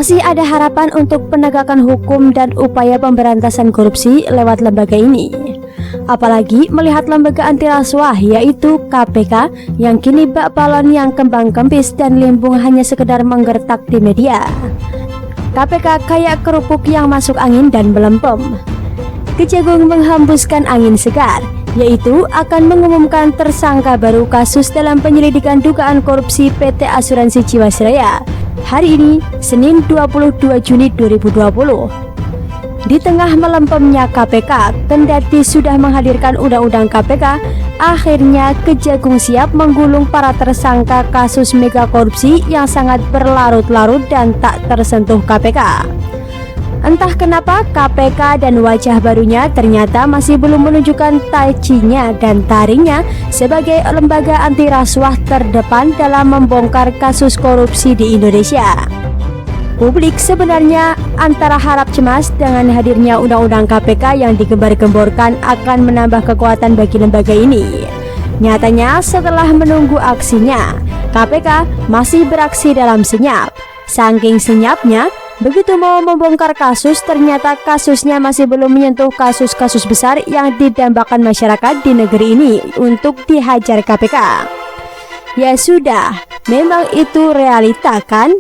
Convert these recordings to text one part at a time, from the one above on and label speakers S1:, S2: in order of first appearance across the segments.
S1: masih ada harapan untuk penegakan hukum dan upaya pemberantasan korupsi lewat lembaga ini. Apalagi melihat lembaga anti rasuah yaitu KPK yang kini bak balon yang kembang kempis dan limbung hanya sekedar menggertak di media. KPK kayak kerupuk yang masuk angin dan melempem. Kejagung menghembuskan angin segar, yaitu akan mengumumkan tersangka baru kasus dalam penyelidikan dugaan korupsi PT Asuransi Jiwasraya hari ini, Senin 22 Juni 2020. Di tengah melempemnya KPK, kendati sudah menghadirkan undang-undang KPK, akhirnya Kejagung siap menggulung para tersangka kasus mega korupsi yang sangat berlarut-larut dan tak tersentuh KPK. Entah kenapa KPK dan wajah barunya ternyata masih belum menunjukkan tajinya dan taringnya sebagai lembaga anti rasuah terdepan dalam membongkar kasus korupsi di Indonesia. Publik sebenarnya antara harap cemas dengan hadirnya undang-undang KPK yang digembar-gemborkan akan menambah kekuatan bagi lembaga ini. Nyatanya setelah menunggu aksinya, KPK masih beraksi dalam senyap. Saking senyapnya, begitu mau membongkar kasus, ternyata kasusnya masih belum menyentuh kasus-kasus besar yang didambakan masyarakat di negeri ini untuk dihajar KPK. Ya sudah, memang itu realita kan?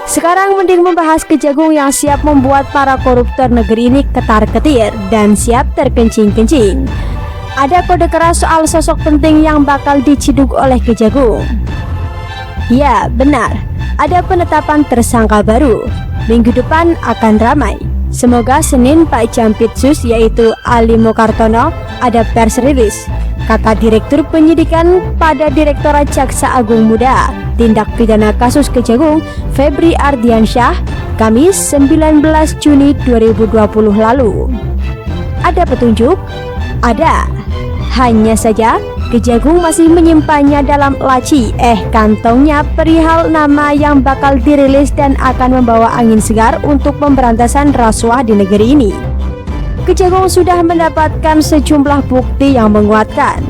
S1: Sekarang mending membahas Kejagung yang siap membuat para koruptor negeri ini ketar-ketir dan siap terkencing-kencing. Ada kode keras soal sosok penting yang bakal diciduk oleh Kejagung. Ya, benar. Ada penetapan tersangka baru. Minggu depan akan ramai. Semoga Senin Pak Jampitsus yaitu Ali Mokartono ada pers rilis, kata Direktur Penyidikan pada Direktorat Jaksa Agung Muda Tindak Pidana Kasus Kejagung Febri Ardiansyah, Kamis 19 Juni 2020 lalu. Ada petunjuk? Ada. Hanya saja Kejagung masih menyimpannya dalam laci kantongnya perihal nama yang bakal dirilis dan akan membawa angin segar untuk pemberantasan rasuah di negeri ini. Kejagung sudah mendapatkan sejumlah bukti yang menguatkan.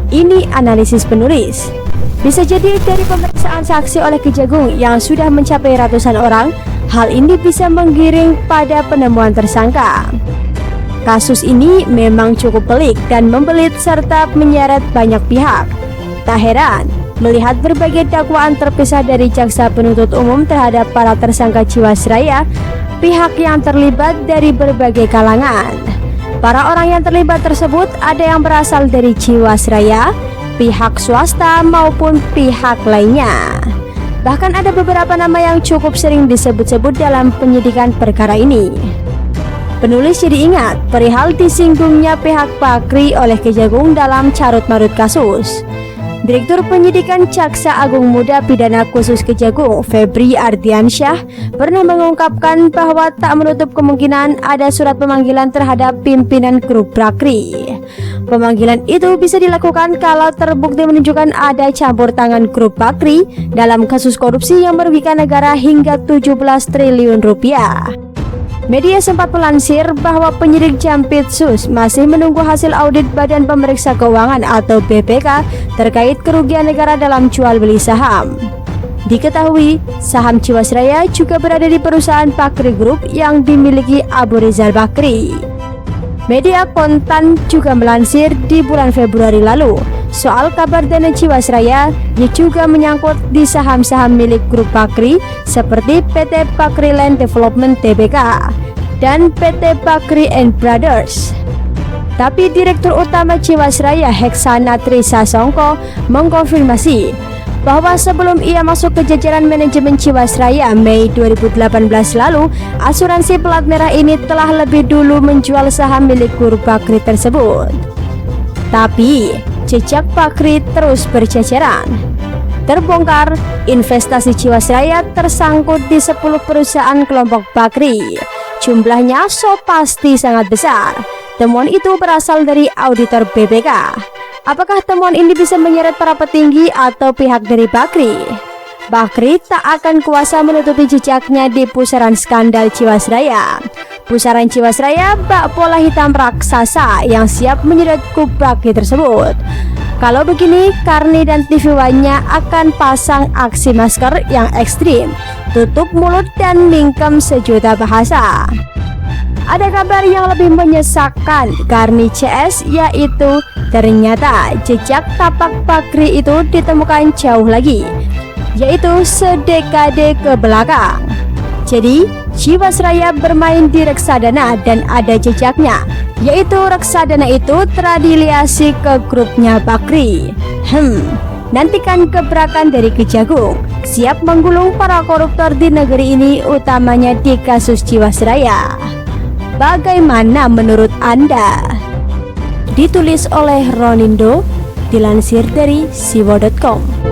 S1: Ini analisis penulis. Bisa jadi dari pemeriksaan saksi oleh Kejagung yang sudah mencapai ratusan orang, hal ini bisa menggiring pada penemuan tersangka. Kasus ini memang cukup pelik dan membelit serta menyeret banyak pihak. Tak heran melihat berbagai dakwaan terpisah dari jaksa penuntut umum terhadap para tersangka Jiwasraya, pihak yang terlibat dari berbagai kalangan. Para orang yang terlibat tersebut ada yang berasal dari Jiwasraya, pihak swasta maupun pihak lainnya. Bahkan ada beberapa nama yang cukup sering disebut-sebut dalam penyidikan perkara ini. Penulis jadi ingat perihal disinggungnya pihak Bakri oleh Kejagung dalam carut-marut kasus. Direktur Penyidikan Jaksa Agung Muda Pidana Khusus Kejagung Febri Ardiansyah pernah mengungkapkan bahwa tak menutup kemungkinan ada surat pemanggilan terhadap pimpinan grup Bakri. Pemanggilan itu bisa dilakukan kalau terbukti menunjukkan ada campur tangan grup Bakri dalam kasus korupsi yang merugikan negara hingga 17 triliun rupiah. Media sempat melansir bahwa penyidik Jampitsus masih menunggu hasil audit Badan Pemeriksa Keuangan atau BPK terkait kerugian negara dalam jual beli saham. Diketahui, saham Jiwasraya juga berada di perusahaan Bakri Group yang dimiliki Abu Rizal Bakri. Media Kontan juga melansir di bulan Februari lalu soal kabar dana Jiwasraya yang juga menyangkut di saham-saham milik grup Bakri seperti PT Bakri Land Development Tbk dan PT Bakri and Brothers. Tapi Direktur Utama Jiwasraya Heksana Trisasongko mengkonfirmasi bahwa sebelum ia masuk ke jajaran manajemen Jiwasraya Mei 2018 lalu, asuransi pelat merah ini telah lebih dulu menjual saham milik grup Bakri tersebut. Tapi jejak Bakri terus berceceran. Terbongkar, investasi Jiwasraya tersangkut di 10 perusahaan kelompok Bakri. Jumlahnya pasti sangat besar. Temuan itu berasal dari auditor BPK. Apakah temuan ini bisa menyeret para petinggi atau pihak dari Bakri? Bakri tak akan kuasa menutupi jejaknya di pusaran skandal Jiwasraya. Pusaran Jiwasraya bak pola hitam raksasa yang siap menyedot Kubraki tersebut. Kalau begini, Karni dan TV One-nya akan pasang aksi masker yang ekstrim, tutup mulut dan mingkem sejuta bahasa. Ada kabar yang lebih menyesakkan Karni CS, yaitu ternyata jejak tapak Bakri itu ditemukan jauh lagi, yaitu sedekade ke belakang. Jadi Jiwasraya bermain di reksadana dan ada jejaknya, yaitu reksadana itu terafiliasi ke grupnya Bakri. Nantikan gebrakan dari Kejagung, siap menggulung para koruptor di negeri ini, utamanya di kasus Jiwasraya. Bagaimana menurut Anda? Ditulis oleh Ronindo, dilansir dari siwo.com.